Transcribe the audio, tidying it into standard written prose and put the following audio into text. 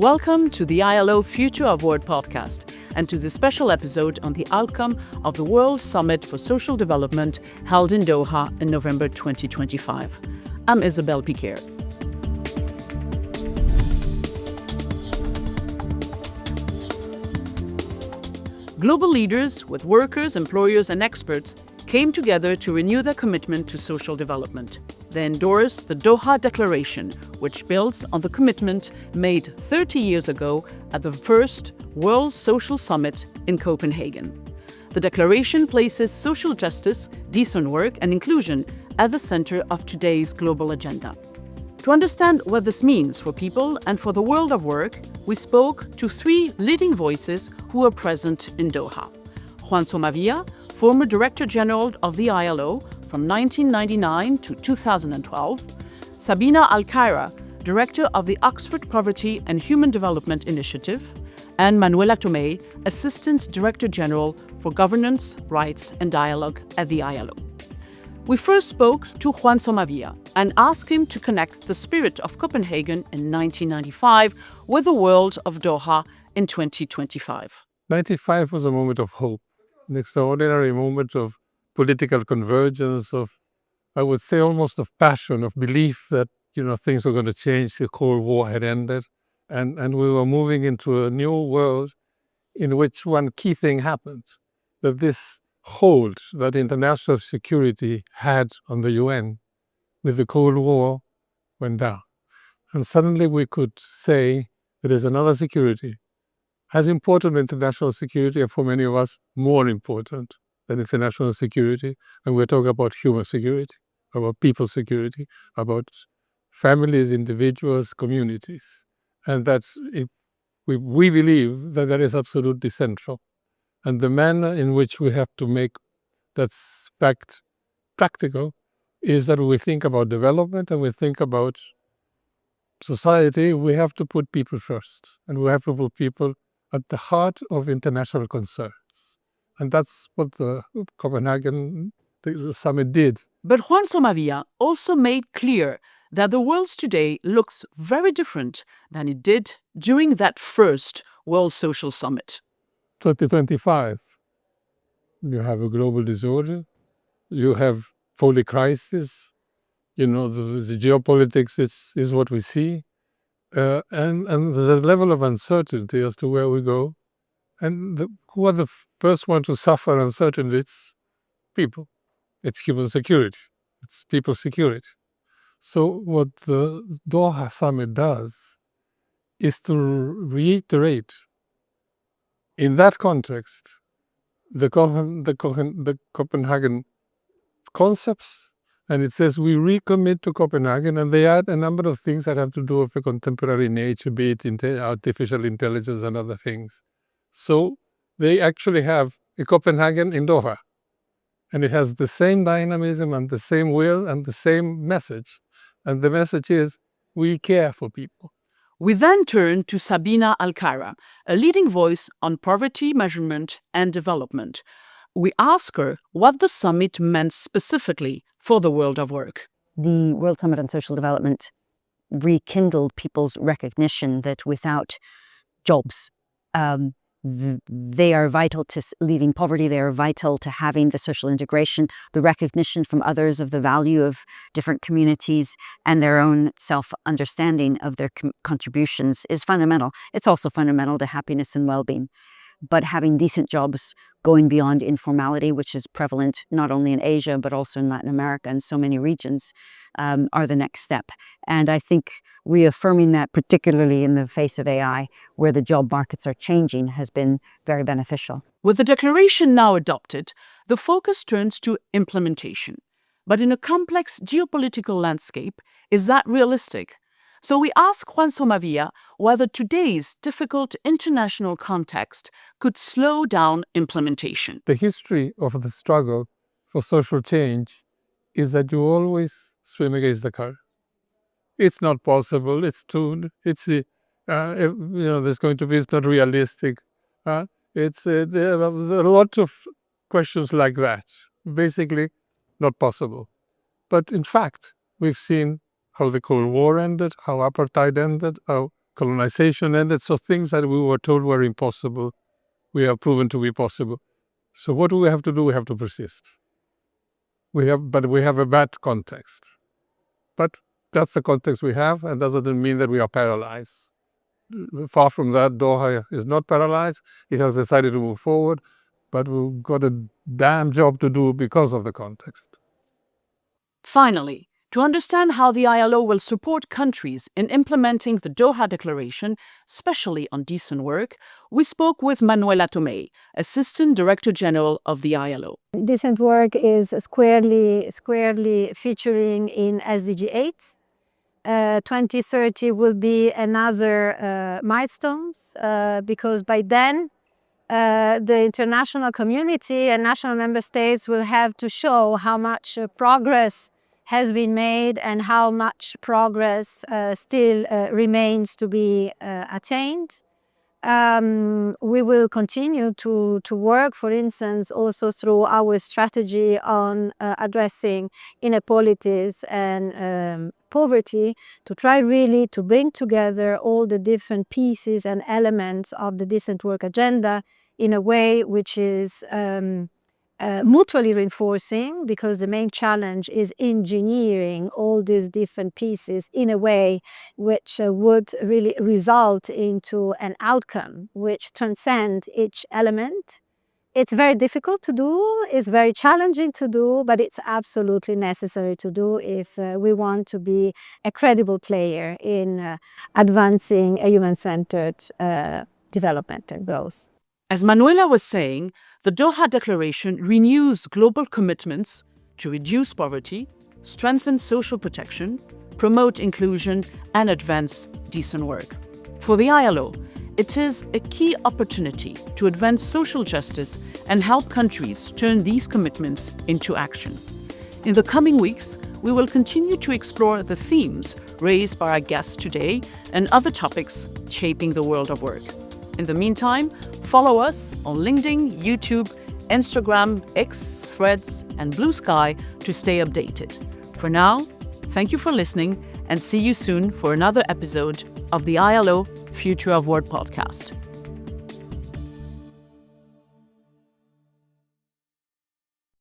Welcome to the ILO Future of Work podcast and to this special episode on the outcome of the World Summit for Social Development held in Doha in November 2025. I'm Isabelle Piquer. Global leaders with workers, employers, and experts came together to renew their commitment to social development. They endorsed the Doha Declaration, which builds on the commitment made 30 years ago at the first World Social Summit in Copenhagen. The declaration places social justice, decent work, and inclusion at the center of today's global agenda. To understand what this means for people and for the world of work, we spoke to three leading voices who were present in Doha. Juan Somavia, former Director General of the ILO from 1999 to 2012, Sabina Alkire, Director of the Oxford Poverty and Human Development Initiative, and Manuela Tomei, Assistant Director General for Governance, Rights and Dialogue at the ILO. We first spoke to Juan Somavia and asked him to connect the spirit of Copenhagen in 1995 with the world of Doha in 2025. 95 was a moment of hope, an extraordinary moment of political convergence, of, I would say, almost of passion, of belief that, things were going to change. The Cold War had ended, and we were moving into a new world in which one key thing happened, that this hold that international security had on the UN with the Cold War went down. And suddenly we could say there is another security, as important international security, and for many of us, more important than international security. And we're talking about human security, about people security, about families, individuals, communities. And that's it. We believe that that is absolutely central. And the manner in which we have to make that fact practical is that we think about development and we think about society. We have to put people first, and we have to put people at the heart of international concerns. And that's what the Copenhagen the summit did. But Juan Somavia also made clear that the world today looks very different than it did during that first World Social Summit. 2025, you have a global disorder, you have fully crisis, the geopolitics is what we see, and there's a level of uncertainty as to where we go. And who are the first one to suffer uncertainty? It's people. It's human security. It's people security. So what the Doha Summit does is to reiterate in that context the Copenhagen concepts, and it says we recommit to Copenhagen, and they add a number of things that have to do with the contemporary nature, be it artificial intelligence and other things. So they actually have a Copenhagen in Doha, and it has the same dynamism and the same will and the same message. And the message is, we care for people. We then turn to Sabina Alkire, a leading voice on poverty measurement and development. We ask her what the summit meant specifically for the world of work. The World Summit on Social Development rekindled people's recognition that without jobs, they are vital to leaving poverty, they are vital to having the social integration, the recognition from others of the value of different communities, and their own self-understanding of their contributions is fundamental. It's also fundamental to happiness and well-being. But having decent jobs, going beyond informality, which is prevalent not only in Asia, but also in Latin America and so many regions, are the next step. And I think reaffirming that, particularly in the face of AI, where the job markets are changing, has been very beneficial. With the declaration now adopted, the focus turns to implementation. But in a complex geopolitical landscape, is that realistic? So we ask Juan Somavia whether today's difficult international context could slow down implementation. The history of the struggle for social change is that you always swim against the current. It's not possible. There's going to be, it's not realistic. There are a lot of questions like that. Basically, not possible. But in fact, we've seen how the Cold War ended, how apartheid ended, how colonization ended. So things that we were told were impossible, we have proven to be possible. So what do we have to do? We have to persist. But we have a bad context. But that's the context we have, and doesn't mean that we are paralyzed. Far from that, Doha is not paralyzed. It has decided to move forward, but we've got a damn job to do because of the context. Finally, to understand how the ILO will support countries in implementing the Doha Declaration, especially on decent work, we spoke with Manuela Tomei, Assistant Director General of the ILO. Decent work is squarely featuring in SDG 8. 2030 will be another milestones because by then the international community and national member states will have to show how much progress has been made and how much progress still remains to be attained. We will continue to work, for instance, also through our strategy on addressing inequalities and poverty, to try really to bring together all the different pieces and elements of the decent work agenda in a way which is mutually reinforcing, because the main challenge is engineering all these different pieces in a way which would really result into an outcome which transcends each element. It's very difficult to do, it's very challenging to do, but it's absolutely necessary to do if we want to be a credible player in advancing a human-centered development and growth. As Manuela was saying, the Doha Declaration renews global commitments to reduce poverty, strengthen social protection, promote inclusion, and advance decent work. For the ILO, it is a key opportunity to advance social justice and help countries turn these commitments into action. In the coming weeks, we will continue to explore the themes raised by our guests today and other topics shaping the world of work. In the meantime, follow us on LinkedIn, YouTube, Instagram, X, Threads, and Blue Sky to stay updated. For now, thank you for listening and see you soon for another episode of the ILO Future of Work podcast.